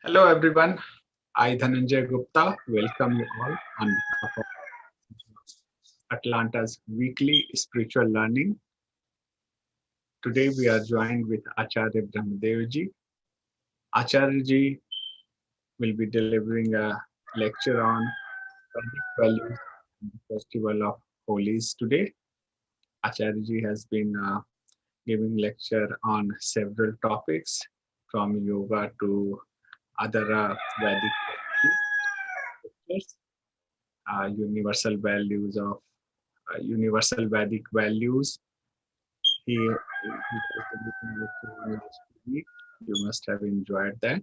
Hello everyone, I Dhananjay Gupta welcome you all on behalf of Atlanta's weekly spiritual learning. Today we are joined with Acharya Brahmadevji. Acharya will be delivering a lecture on Vedic values in the festival of Holi's today. Acharya has been giving lecture on several topics from yoga to other Vedic scriptures, universal values of universal Vedic values. He was delivering lecture on last week. You must have enjoyed that.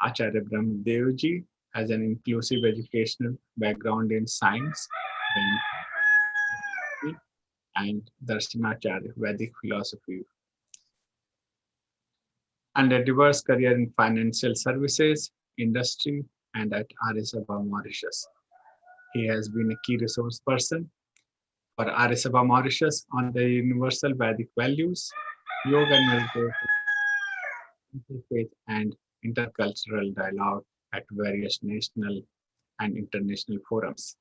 Acharya Brahmadevji has an inclusive educational background in science, philosophy, and Darshanacharya, Vedic philosophy, and a diverse career in financial services, industry, and at Arya Sabha Mauritius. He has been a key resource person for Arya Sabha Mauritius on the universal Vedic values, yoga and meditation, interfaith and intercultural dialogue at various national and international forums.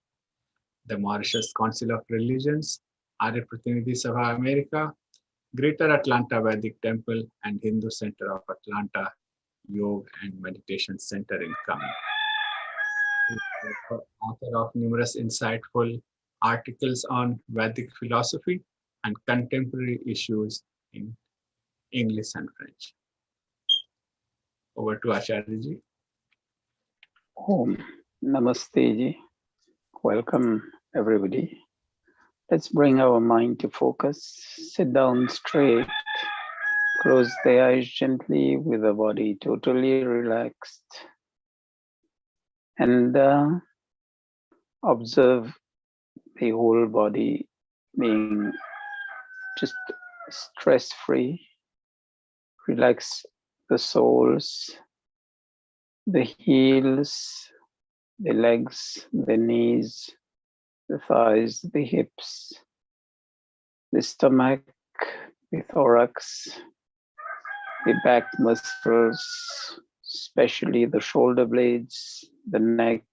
The Mauritius Council of Religions, Arya Pratinidhi Sabha America, Greater Atlanta Vedic Temple, and Hindu Center of Atlanta Yoga and Meditation Center in Kami. He is the author of numerous insightful articles on Vedic philosophy and contemporary issues in English and French. Over to Acharya ji. Om Namaste ji. Welcome everybody. Let's bring our mind to focus. Sit down straight. Close the eyes gently with the body totally relaxed. And observe the whole body being just stress-free. Relax the soles, the heels, the legs, the knees, the thighs, the hips, the stomach, the thorax, the back muscles, especially the shoulder blades, the neck,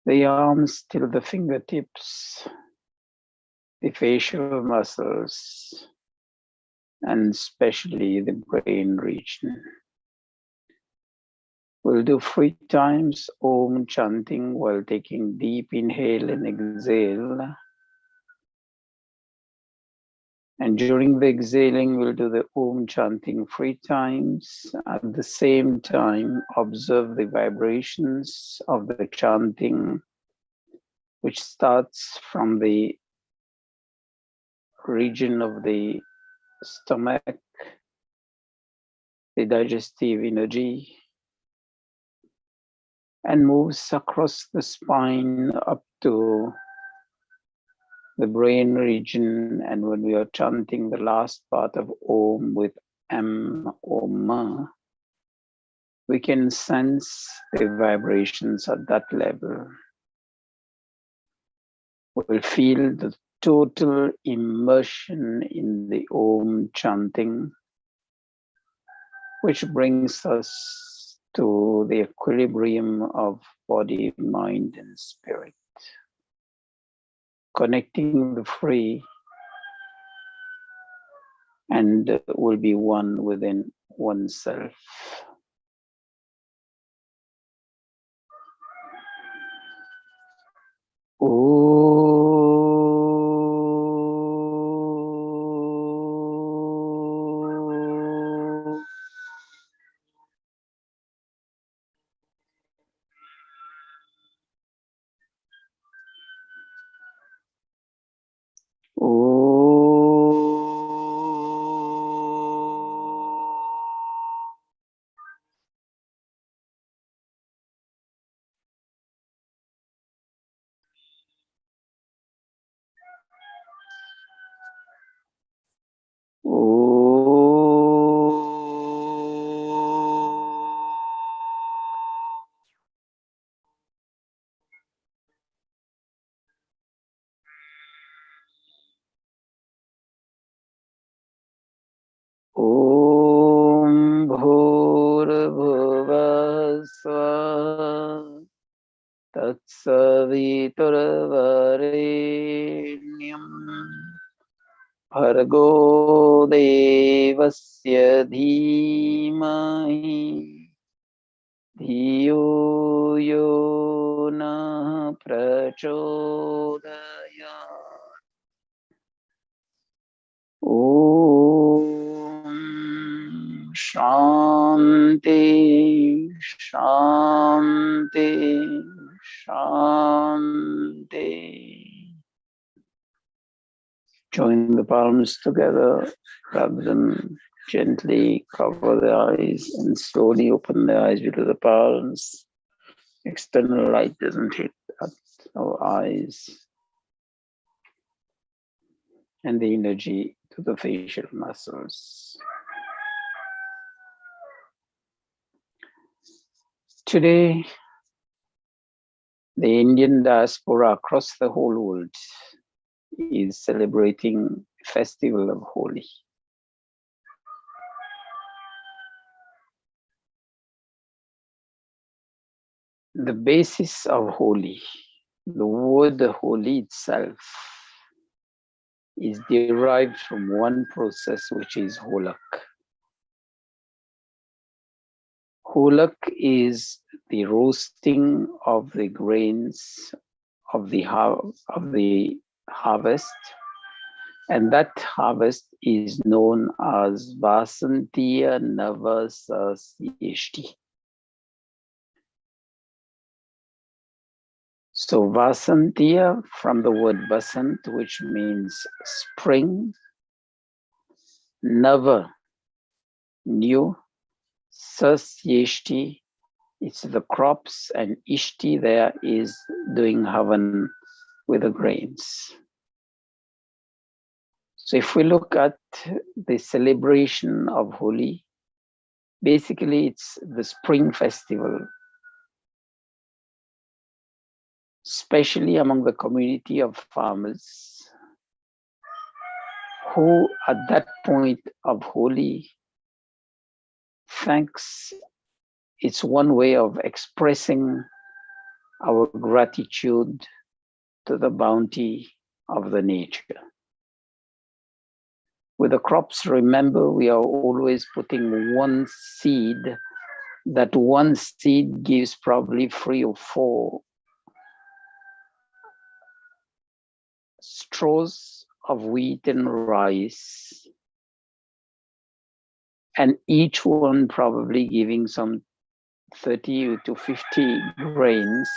the arms till the fingertips, the facial muscles, and especially the brain region. We'll do 3 times Om chanting while taking deep inhale and exhale. And during the exhaling, we'll do the Om chanting 3 times. At the same time, observe the vibrations of the chanting, which starts from the region of the stomach, the digestive energy, and moves across the spine up to the brain region. And when we are chanting the last part of Om with M, Om, we can sense the vibrations at that level. We'll feel the total immersion in the Om chanting, which brings us to the equilibrium of body, mind, and spirit. Connecting the 3 and will be one within oneself. Om तत्सवितुर्वरेण्यं भर्गो देवस्य धीमहि धियो यो नः प्रचोदयात्। ॐ शान्ति शान्ति शान्ति. Join the palms together, rub them gently, cover the eyes, and slowly open the eyes with the palms. External light doesn't hit our eyes, and the energy to the facial muscles. Today, the Indian diaspora across the whole world is celebrating the festival of Holi. The basis of Holi, the word Holi itself, is derived from one process, which is holak. Holak is the roasting of the grains of the harvest, and that harvest is known as Vasantiya Navasasyeshti. So Vasantiya, from the word Vasant, which means spring, Nava, new, Sasyeshti, it's the crops, and Ishti there is doing havan with the grains. So if we look at the celebration of Holi, basically it's the spring festival, especially among the community of farmers who at that point of Holi thanks. It's one way of expressing our gratitude to the bounty of the nature. With the crops, remember, we are always putting one seed. That one seed gives probably 3 or 4 straws of wheat and rice, and each one probably giving some 30 to 50 grains.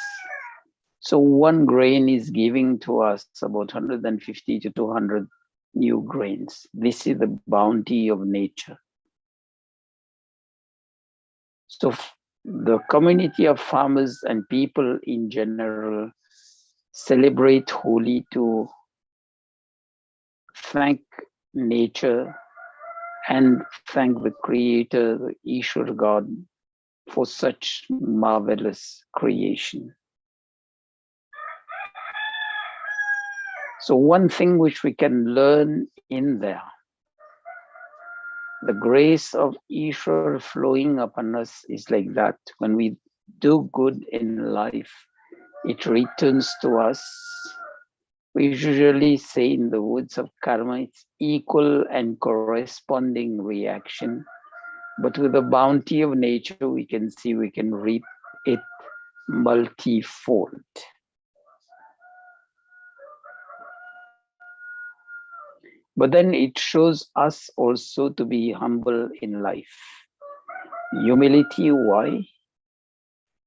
So one grain is giving to us about 150 to 200 new grains. This is the bounty of nature. So the community of farmers and people in general celebrate Holi to thank nature and thank the Creator, the Ishwar God, for such marvelous creation. So one thing which we can learn in there, the grace of Ishwar flowing upon us is like that. When we do good in life, it returns to us. We usually say in the words of karma, it's equal and corresponding reaction. But with the bounty of nature, we can see we can reap it multifold. But then it shows us also to be humble in life. Humility, why?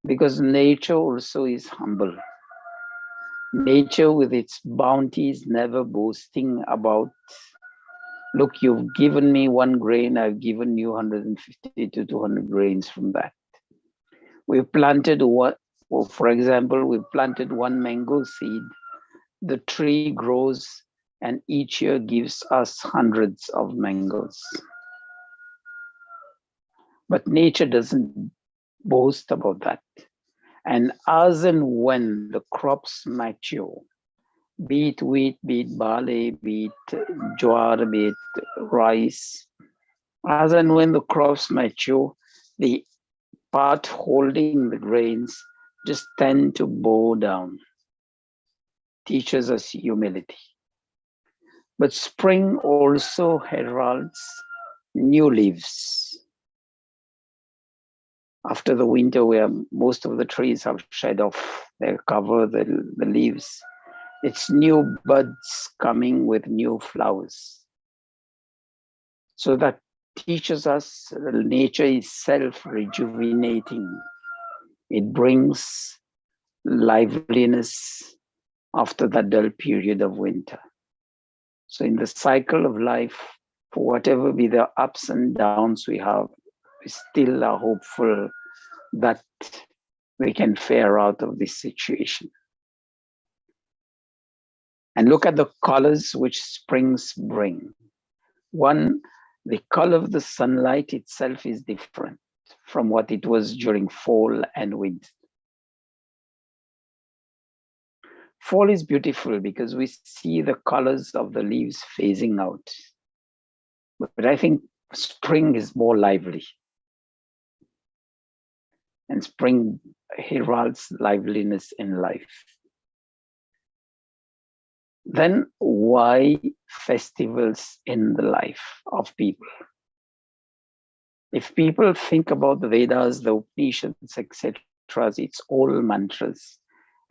Because nature also is humble. Nature with its bounty is never boasting about, look, you've given me 1 grain, I've given you 150 to 200 grains from that. We've planted one, well, for example, we've planted 1 mango seed. The tree grows and each year gives us hundreds of mangoes. But nature doesn't boast about that. And as and when the crops mature, be it wheat, be it barley, be it jowar, be it rice, as and when the crops mature, the part holding the grains just tend to bow down, teaches us humility. But spring also heralds new leaves. After the winter where most of the trees have shed off their cover, the leaves, it's new buds coming with new flowers. So that teaches us that nature is self-rejuvenating. It brings liveliness after that dull period of winter. So in the cycle of life, for whatever be the ups and downs we have, we still are hopeful that we can fare out of this situation. And look at the colors which springs bring. One, the color of the sunlight itself is different from what it was during fall and winter. Fall is beautiful because we see the colors of the leaves phasing out. But I think spring is more lively. And spring heralds liveliness in life. Then why festivals in the life of people? If people think about the Vedas, the Upanishads, etc., it's all mantras.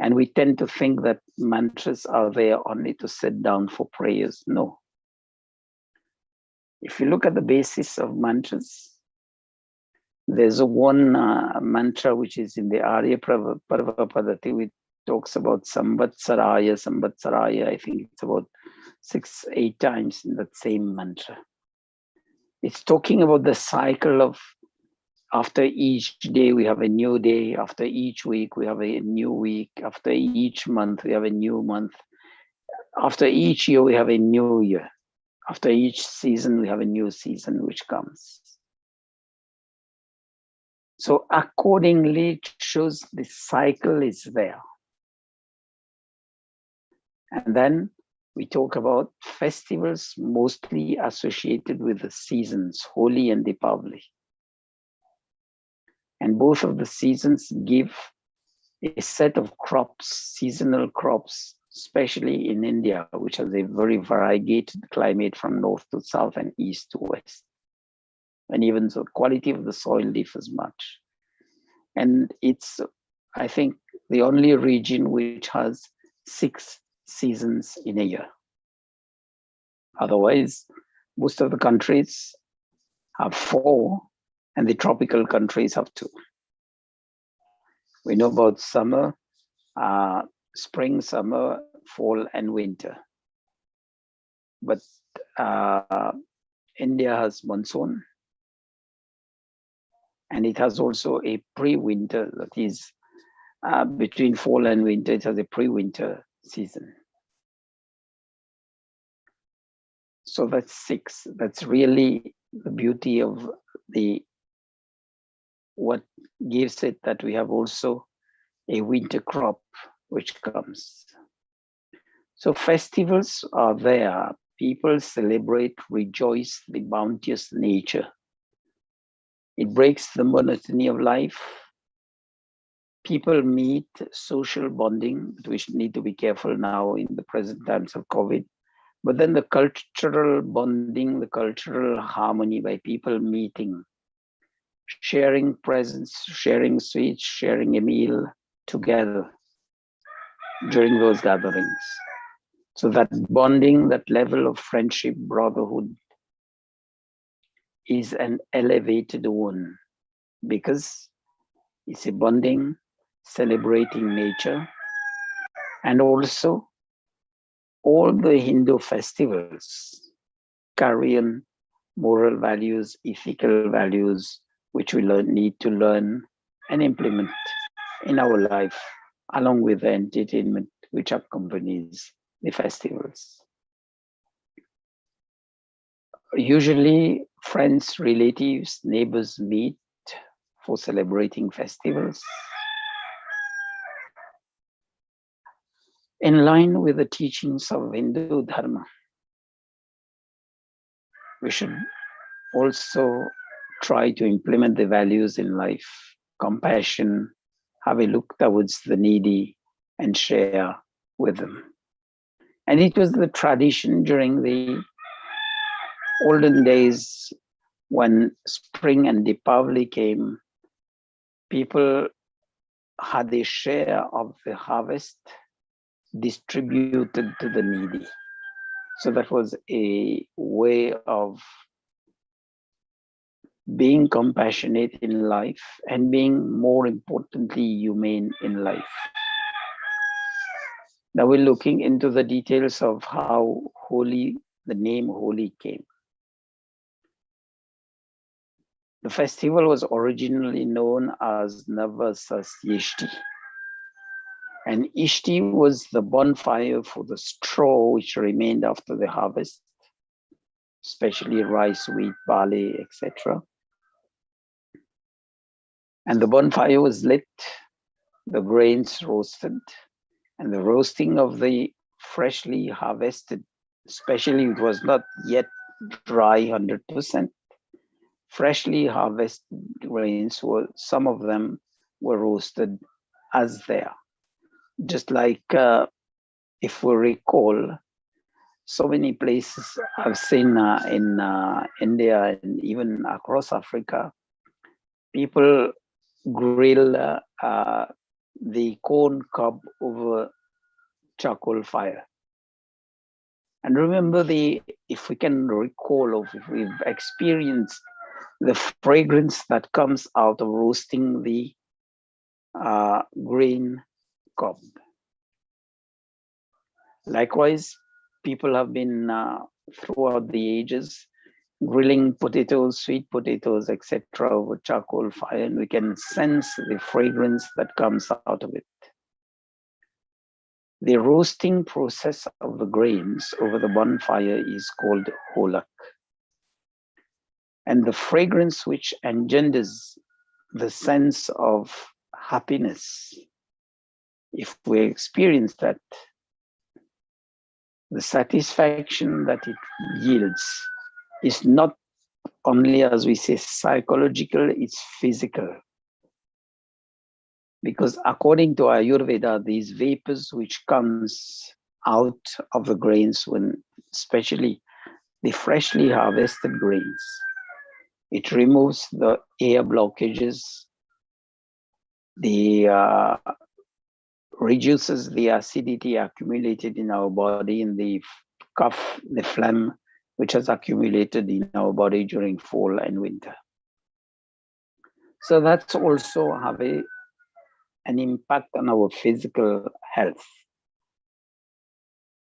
And we tend to think that mantras are there only to sit down for prayers. No. If you look at the basis of mantras, there's a one mantra which is in the Arya Parva Padati, which talks about Samvatsaraya, Samvatsaraya. I think it's about 6-8 times in that same mantra. It's talking about the cycle of after each day we have a new day, after each week we have a new week, after each month we have a new month, after each year we have a new year, after each season we have a new season which comes. So accordingly, it shows the cycle is there. And then we talk about festivals mostly associated with the seasons, Holi and Deepavali. And both of the seasons give a set of crops, seasonal crops, especially in India, which has a very variegated climate from north to south and east to west. And even so, the quality of the soil differs much. And it's, I think, the only region which has 6 seasons in a year. Otherwise, most of the countries have 4, and the tropical countries have 2. We know about summer, spring, summer, fall, and winter. But India has monsoon, and it has also a pre-winter, that is between fall and winter, it has a pre-winter season. So that's 6. That's really the beauty of what gives it, that we have also a winter crop which comes. So festivals are there. People celebrate, rejoice the bounteous nature. It breaks the monotony of life. People meet, social bonding, but we need to be careful now in the present times of COVID. But then the cultural bonding, the cultural harmony by people meeting, sharing presents, sharing sweets, sharing a meal together during those gatherings. So that bonding, that level of friendship, brotherhood is an elevated one, because it's a bonding, celebrating nature, and also all the Hindu festivals carry on moral values, ethical values, which we need to learn and implement in our life, along with the entertainment which accompanies the festivals. Usually, friends, relatives, neighbors meet for celebrating festivals. In line with the teachings of Hindu Dharma, we should also try to implement the values in life: compassion, have a look towards the needy and share with them. And it was the tradition during the olden days when spring and Deepavali came, people had a share of the harvest distributed to the needy. So that was a way of being compassionate in life and being, more importantly, humane in life. Now we're looking into the details of how Holi, the name Holi, came. The festival was originally known as Navasasishti. And Ishti was the bonfire for the straw which remained after the harvest, especially rice, wheat, barley, etc. And the bonfire was lit, the grains roasted, and the roasting of the freshly harvested, especially it was not yet dry 100%, freshly harvested grains were, some of them were roasted as they are. Just like if we recall, so many places I've seen in India and even across Africa, people grill the corn cob over charcoal fire. And remember, if we can recall, or if we've experienced the fragrance that comes out of roasting the grain cob. Likewise, people have been throughout the ages grilling potatoes, sweet potatoes, etc. over charcoal fire, and we can sense the fragrance that comes out of it. The roasting process of the grains over the bonfire is called holak. And the fragrance which engenders the sense of happiness, if we experience that, the satisfaction that it yields is not only, as we say, psychological, it's physical. Because according to Ayurveda, these vapors which comes out of the grains, when especially the freshly harvested grains, it removes the air blockages, reduces the acidity accumulated in our body, in the cough, the phlegm, which has accumulated in our body during fall and winter. So that's also have an impact on our physical health.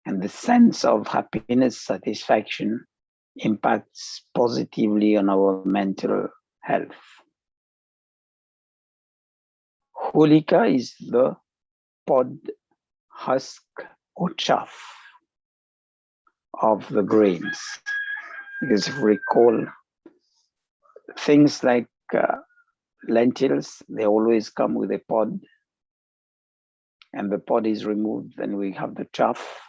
And the sense of happiness, satisfaction impacts positively on our mental health. Holika is the pod, husk, or chaff of the grains. Because if you recall, things like lentils, they always come with a pod, and the pod is removed, then we have the chaff.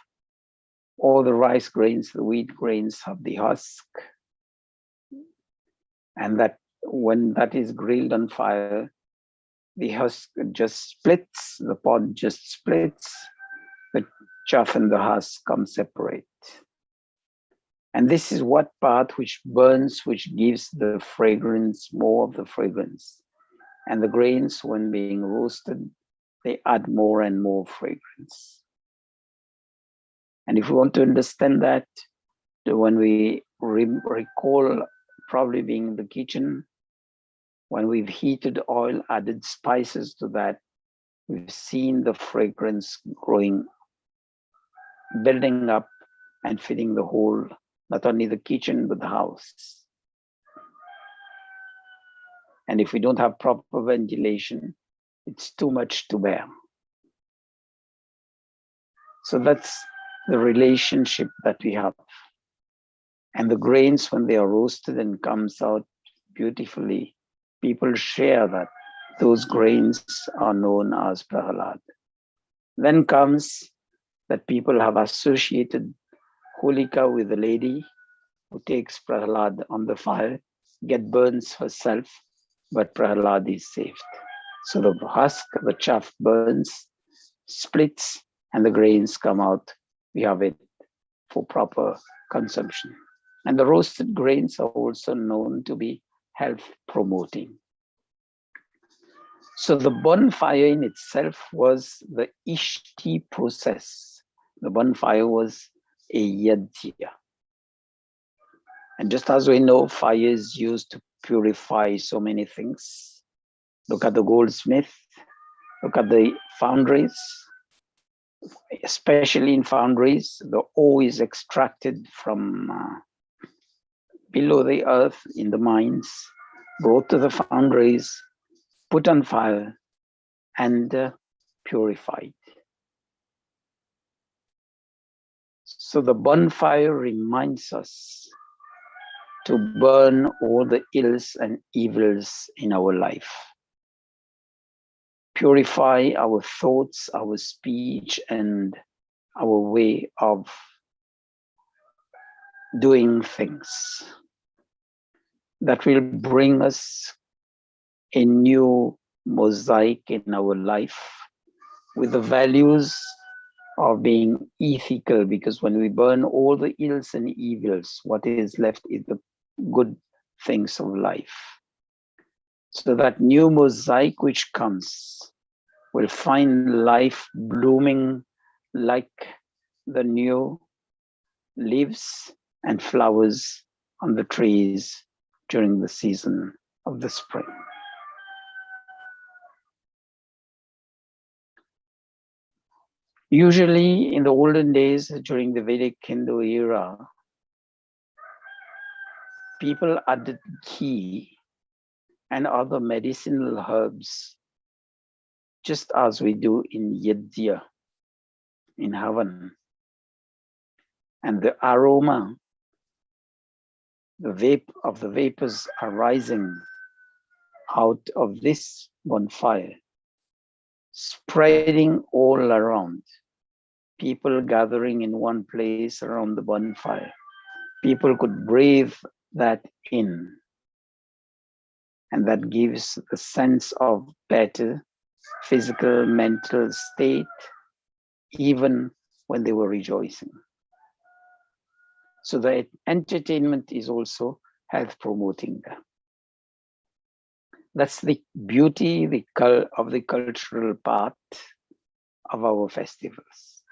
All the rice grains, the wheat grains have the husk. And that when that is grilled on fire, the husk just splits, the pod just splits, the chaff and the husk come separate. And this is what part which burns, which gives the fragrance, more of the fragrance. And the grains, when being roasted, they add more and more fragrance. And if we want to understand that, when we recall probably being in the kitchen, when we've heated oil, added spices to that, we've seen the fragrance growing, building up and filling the whole, not only the kitchen, but the house. And if we don't have proper ventilation, it's too much to bear. So that's the relationship that we have. And the grains, when they are roasted and comes out beautifully, people share that. Those grains are known as prahalad. Then comes that people have associated Holika with the lady who takes prahalad on the fire, burns herself, but prahalad is saved. So the husk, the chaff burns, splits, and the grains come out. We have it for proper consumption. And the roasted grains are also known to be health promoting. So the bonfire in itself was the Ishti process. The bonfire was a yajna. And just as we know, fire is used to purify so many things. Look at the goldsmith, look at the foundries, especially in foundries, the ore is extracted from below the earth in the mines, brought to the foundries, put on fire, and purified. So the bonfire reminds us to burn all the ills and evils in our life. Purify our thoughts, our speech, and our way of doing things. That will bring us a new mosaic in our life with the values of being ethical, because when we burn all the ills and evils, what is left is the good things of life. So that new mosaic which comes will find life blooming like the new leaves and flowers on the trees during the season of the spring. Usually in the olden days, during the Vedic Hindu era, people added ghee and other medicinal herbs, just as we do in Yajna, in Havan. And the aroma, the vapors arising out of this bonfire, spreading all around. People gathering in one place around the bonfire. People could breathe that in. And that gives the sense of better physical, mental state, even when they were rejoicing. So the entertainment is also health promoting. That's the beauty of the cultural part of our festivals.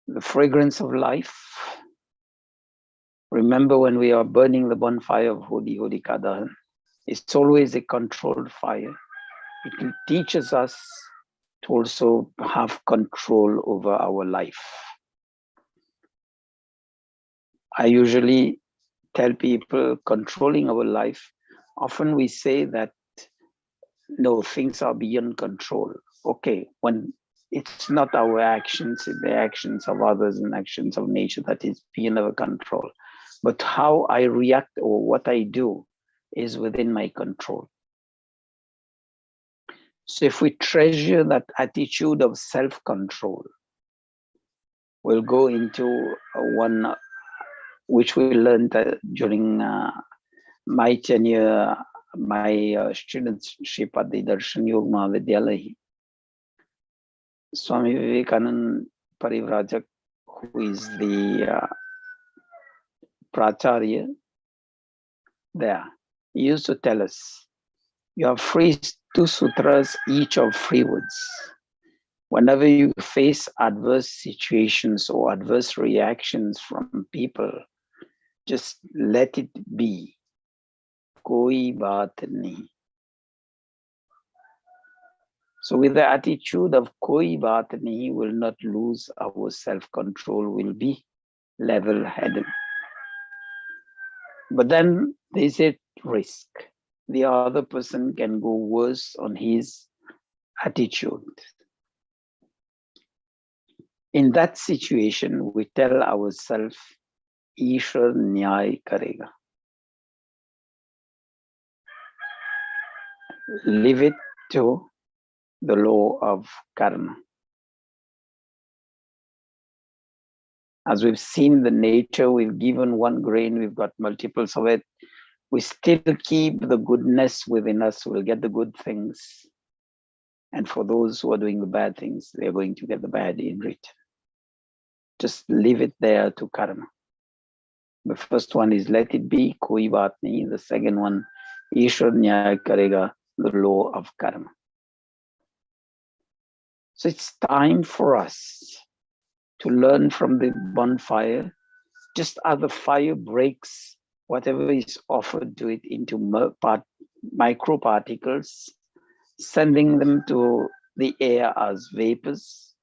The fragrance of life. Remember when we are burning the bonfire of Holi Kadahan, it's always a controlled fire. It teaches us to also have control over our life. I usually tell people controlling our life, often we say that, no, things are beyond control. Okay, when it's not our actions, it's the actions of others and actions of nature that is beyond our control. But how I react or what I do is within my control. So if we treasure that attitude of self-control, we'll go into one which we learned during my tenure, my studentship at the Darshan Yoga Mahavidyalaya. Swami Vivekananda Parivrajak, who is the Pracharya there, he used to tell us, you have phrased 2 sutras, each of 3 words. Whenever you face adverse situations or adverse reactions from people, just let it be. Koi baat nahi. So with the attitude of koi baat nahi, will not lose our self-control, will be level-headed. But then there's a risk. The other person can go worse on his attitude. In that situation, we tell ourselves, Ishwar Nyay Karega. Leave it to the law of karma. As we've seen the nature, we've given one grain, we've got multiples of it. we still keep the goodness within us, we'll get the good things. And for those who are doing the bad things, they're going to get the bad in return. Just leave it there to karma. The first one is let it be, koi baat nahi. The second one, Ishwar nyaya karega, the law of karma. So it's time for us to learn from the bonfire, just as the fire breaks whatever is offered to it into microparticles, sending them to the air as vapors.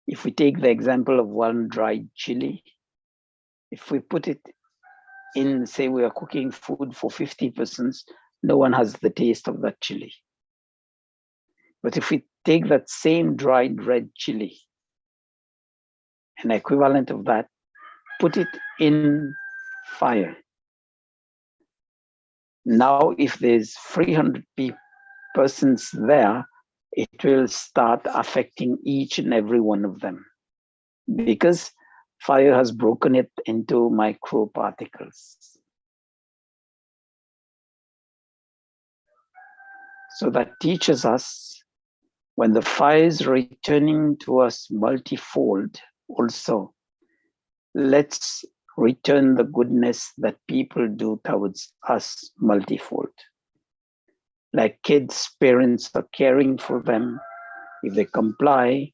If we take the example of one dried chili, if we put it in, say we are cooking food for 50 persons, no one has the taste of that chili. But if we take that same dried red chili, an equivalent of that, put it in fire. Now, if there's 300 persons there, it will start affecting each and every one of them because fire has broken it into microparticles. So that teaches us when the fire is returning to us multifold also, let's return the goodness that people do towards us multifold. Like kids, parents are caring for them. If they comply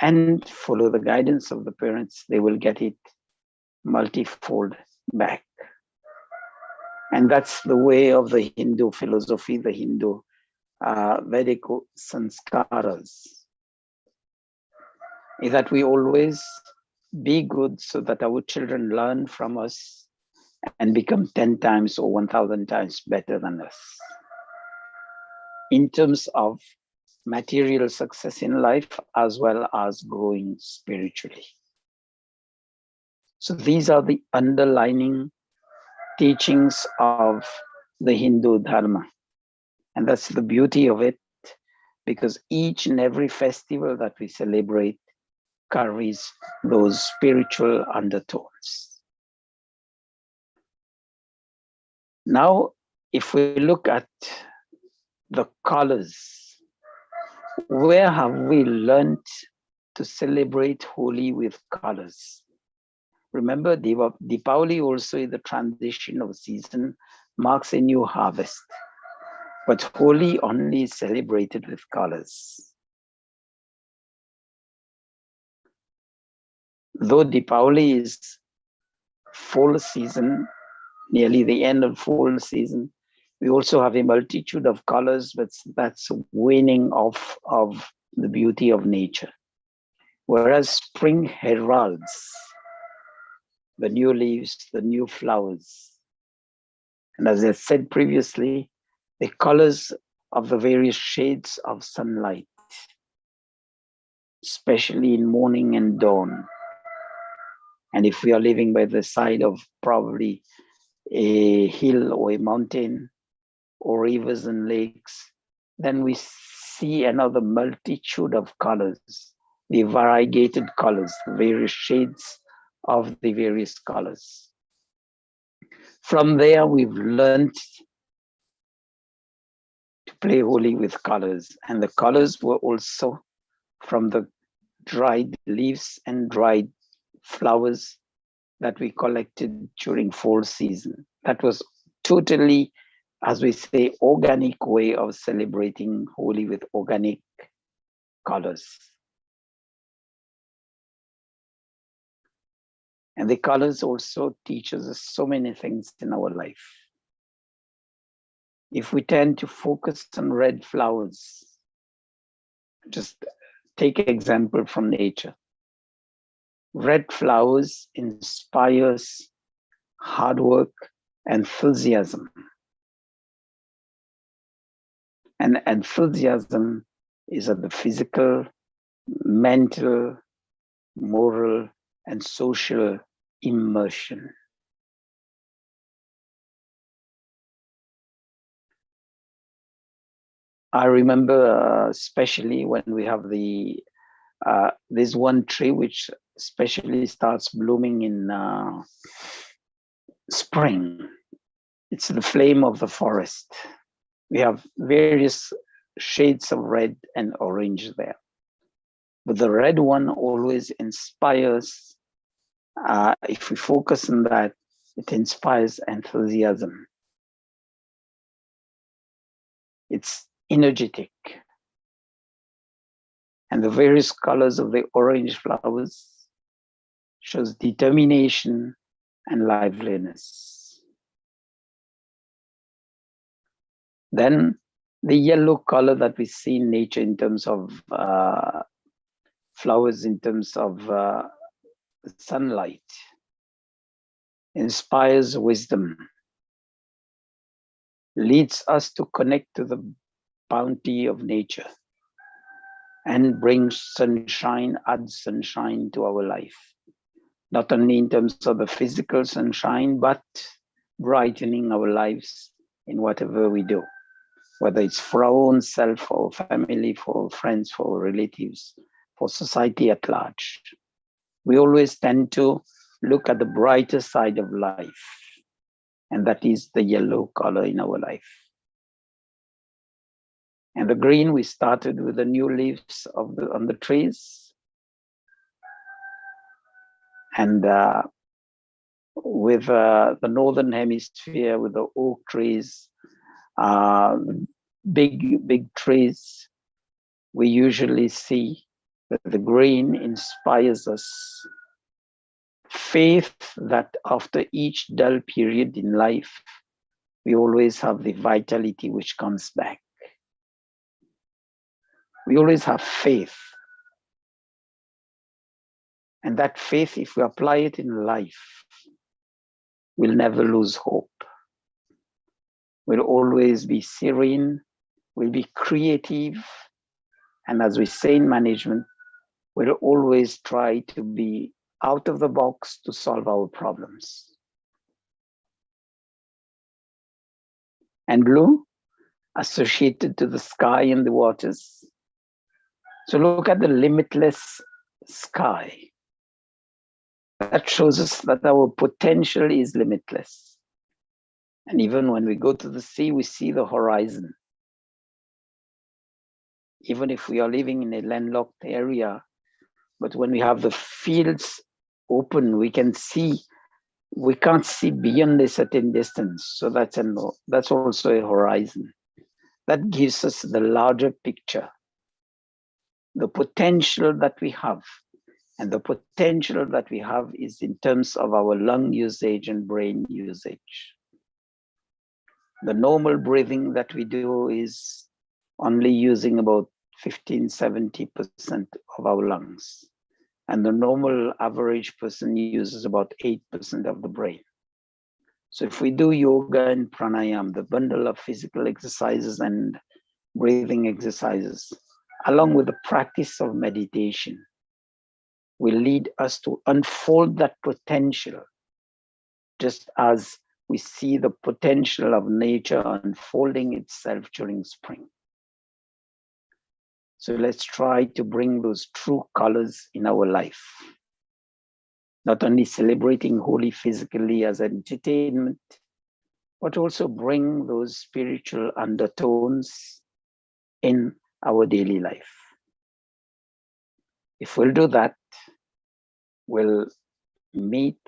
and follow the guidance of the parents, they will get it multifold back. And that's the way of the Hindu philosophy, the Hindu Vedic sanskaras, is that we always be good so that our children learn from us and become 10 times or 1,000 times better than us. In terms of material success in life, as well as growing spiritually. So these are the underlining teachings of the Hindu Dharma. And that's the beauty of it, because each and every festival that we celebrate carries those spiritual undertones. Now, if we look at the colors, where have we learned to celebrate Holi with colors? Remember, Deepavali also is the transition of season, marks a new harvest. But Holi only is celebrated with colors. Though Deepavali is full season, nearly the end of full season, we also have a multitude of colors, but that's waning of the beauty of nature. Whereas spring heralds the new leaves, the new flowers. And as I said previously, the colors of the various shades of sunlight, especially in morning and dawn. And if we are living by the side of probably a hill or a mountain or rivers and lakes, then we see another multitude of colors, the variegated colors, the various shades of the various colors. From there, we've learned to play Holi with colors, and the colors were also from the dried leaves and dried flowers that we collected during fall season. That was totally, as we say, organic way of celebrating Holi with organic colors. And the colors also teaches us so many things in our life. If we tend to focus on red flowers, just take an example from nature. Red flowers inspires hard work, enthusiasm. And enthusiasm is at the physical, mental, moral, and social immersion. I remember especially when we have there's one tree which especially starts blooming in spring. It's the flame of the forest. We have various shades of red and orange there. But the red one always inspires, if we focus on that, it inspires enthusiasm. It's energetic. And the various colors of the orange flowers shows determination and liveliness. Then the yellow color that we see in nature in terms of flowers, in terms of sunlight, inspires wisdom, leads us to connect to the bounty of nature, and brings sunshine, adds sunshine to our life. Not only in terms of the physical sunshine, but brightening our lives in whatever we do, whether it's for our own self, for our family, for our friends, for our relatives, for society at large. We always tend to look at the brighter side of life, and that is the yellow color in our life. And the green, we started with the new leaves on the trees. And with the northern hemisphere, with the oak trees, big trees, we usually see that the green inspires us. Faith that after each dull period in life, we always have the vitality which comes back. We always have faith. And that faith, if we apply it in life, we'll never lose hope. We'll always be serene, we'll be creative, and as we say in management, we'll always try to be out of the box to solve our problems. And blue, associated to the sky and the waters. So look at the limitless sky. That shows us that our potential is limitless. And even when we go to the sea, we see the horizon. Even if we are living in a landlocked area, but when we have the fields open, we can't see beyond a certain distance. So that's also a horizon. That gives us the larger picture, the potential that we have. And the potential that we have is in terms of our lung usage and brain usage. The normal breathing that we do is only using about 15–70% of our lungs. And the normal average person uses about 8% of the brain. So if we do yoga and pranayama, the bundle of physical exercises and breathing exercises, along with the practice of meditation, will lead us to unfold that potential, just as we see the potential of nature unfolding itself during spring. So let's try to bring those true colors in our life. Not only celebrating Holi physically as entertainment, but also bring those spiritual undertones in our daily life. If we'll do that, we'll meet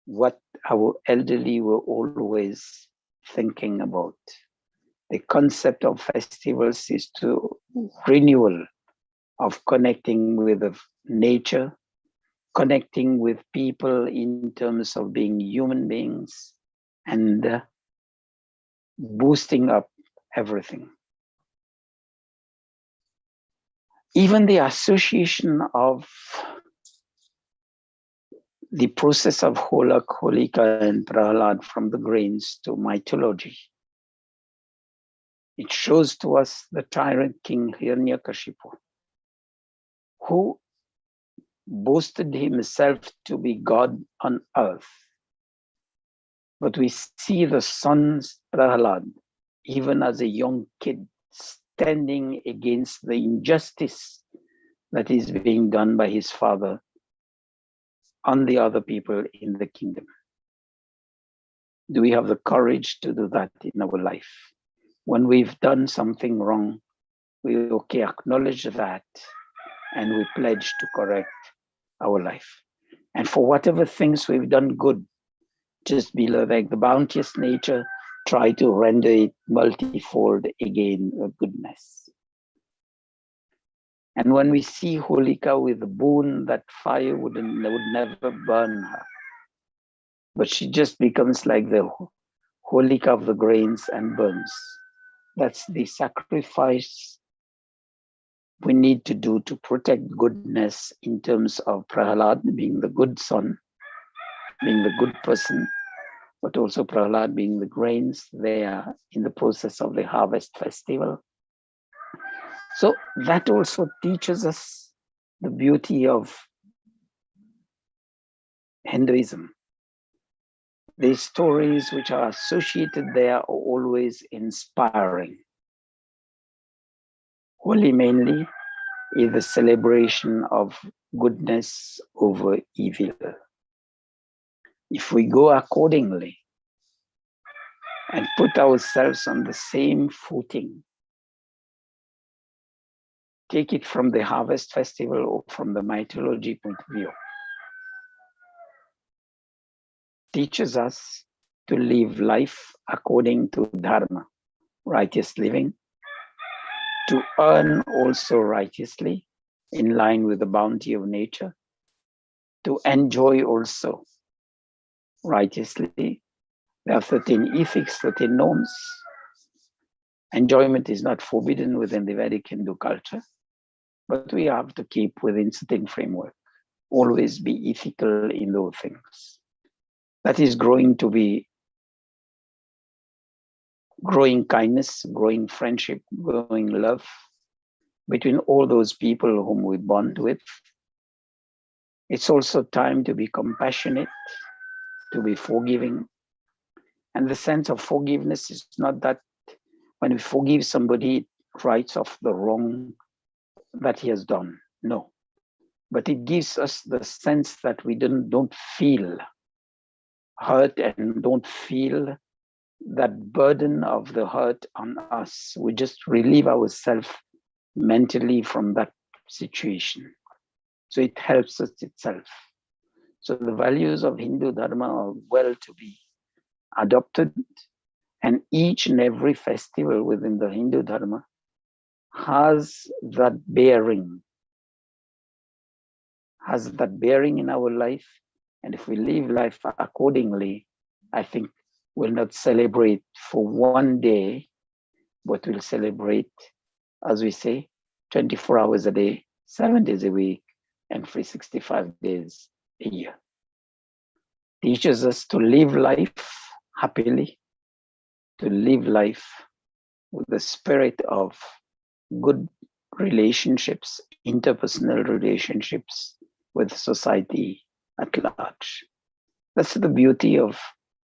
what our elderly were always thinking about. The concept of festivals is to renewal of connecting with nature, connecting with people in terms of being human beings, and boosting up everything. Even the association of the process of Holak, Holika, and Prahalad from the grains to mythology. It shows to us the tyrant king Hiranyakashipu, who boasted himself to be God on earth. But we see the son Prahalad, even as a young kid, standing against the injustice that is being done by his father on the other people in the kingdom. Do we have the courage to do that in our life? When we've done something wrong, we acknowledge that and we pledge to correct our life. And for whatever things we've done good, just be like the bounteous nature, try to render it multifold again with goodness. And when we see Holika with the boon, that fire would never burn her, but she just becomes like the Holika of the grains and burns. That's the sacrifice we need to do to protect goodness in terms of Prahalad being the good son, being the good person, but also Prahalad being the grains there in the process of the harvest festival. So that also teaches us the beauty of Hinduism. The stories which are associated there are always inspiring. Holi mainly is the celebration of goodness over evil. If we go accordingly and put ourselves on the same footing, take it from the harvest festival or from the mythology point of view, teaches us to live life according to dharma, righteous living, to earn also righteously in line with the bounty of nature, to enjoy also righteously. There are 13 ethics, 13 norms. Enjoyment is not forbidden within the Vedic Hindu culture, but we have to keep within certain framework, always be ethical in those things. That is growing kindness, growing friendship, growing love between all those people whom we bond with. It's also time to be compassionate, to be forgiving. And the sense of forgiveness is not that when we forgive somebody, it writes off the wrong that he has done. No. But it gives us the sense that we don't feel hurt and don't feel that burden of the hurt on us. We just relieve ourselves mentally from that situation. So it helps us itself. So the values of Hindu Dharma are well to be adopted, and each and every festival within the Hindu Dharma has that bearing in our life. And if we live life accordingly, I think we'll not celebrate for one day, but we'll celebrate, as we say, 24 hours a day, 7 days a week, and 365 days a year. Teaches us to live life happily, to live life with the spirit of good relationships, interpersonal relationships with society at large. That's the beauty of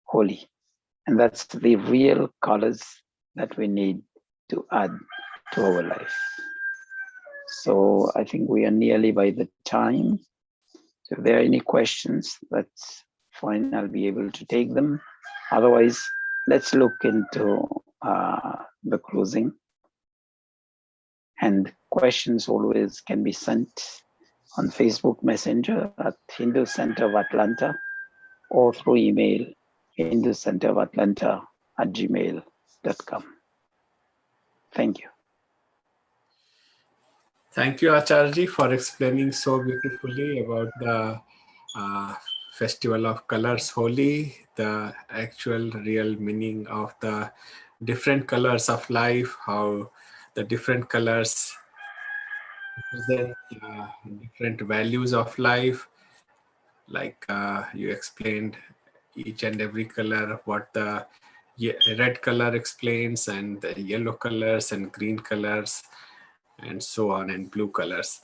Holi. And that's the real colors that we need to add to our life. So I think we are nearly by the time. So if there are any questions, that's fine, I'll be able to take them. Otherwise, let's look into the closing. And questions always can be sent on Facebook Messenger at Hindu Center of Atlanta or through email, hinducenterofatlanta@gmail.com. Thank you. Thank you, Acharji, for explaining so beautifully about the Festival of Colors, Holi, the actual real meaning of the different colors of life, how the different colors represent different values of life. Like you explained each and every color, what the red color explains, and the yellow colors and green colors, and so on, and blue colors.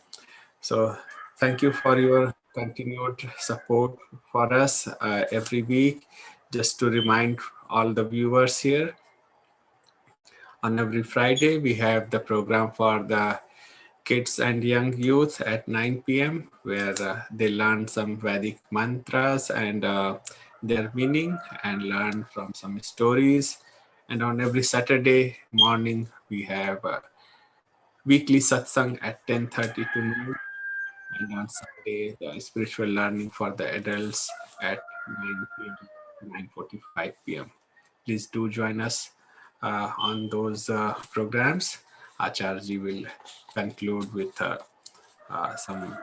So thank you for your continued support for us every week. Just to remind all the viewers here, on every Friday we have the program for the kids and young youth at 9 p.m. where they learn some Vedic mantras and their meaning and learn from some stories. And on every Saturday morning, we have a weekly satsang at 10:30 to noon. And on Sunday, the spiritual learning for the adults at 9 p.m. to 9:45 p.m. Please do join us on those programs. Acharji will conclude with some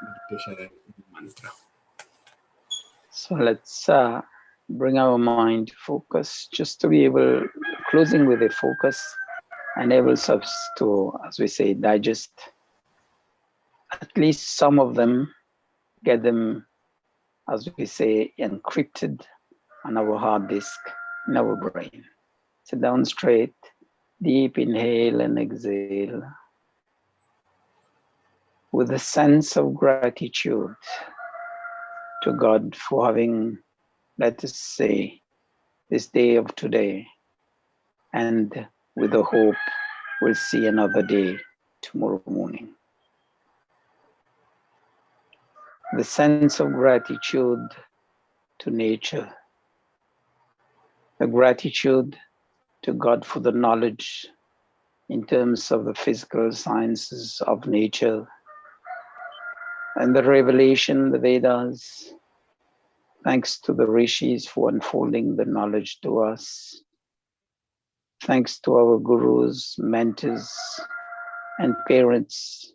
meditation and mantra. So let's bring our mind to focus, just to be able, closing with a focus enables us to, as we say, digest at least some of them, get them, as we say, encrypted on our hard disk in our brain. Sit down straight, deep inhale and exhale with a sense of gratitude to God for having, let us say, this day of today, and with the hope we'll see another day tomorrow morning. The sense of gratitude to nature, the gratitude to God for the knowledge in terms of the physical sciences of nature and the revelation, the Vedas. Thanks to the rishis for unfolding the knowledge to us. Thanks to our gurus, mentors, and parents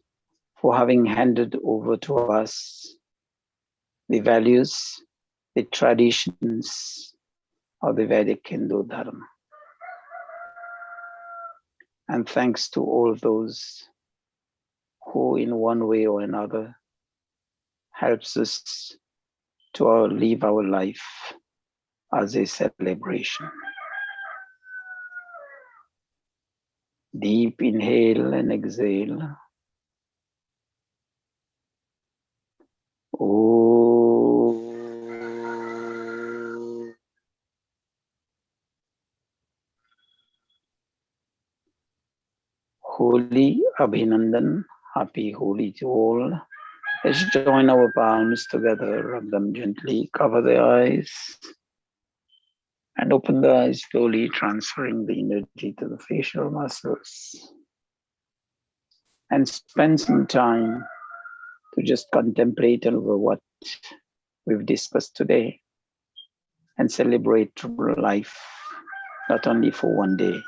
for having handed over to us the values, the traditions of the Vedic Hindu Dharma. And thanks to all those who in one way or another helps us to live our life as a celebration. Deep inhale and exhale. Holi Abhinandan, happy Holi to all. Let's join our palms together, rub them gently, cover the eyes, and open the eyes slowly, transferring the energy to the facial muscles. And spend some time to just contemplate over what we've discussed today and celebrate life, not only for one day,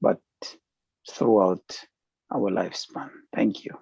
but throughout our lifespan. Thank you.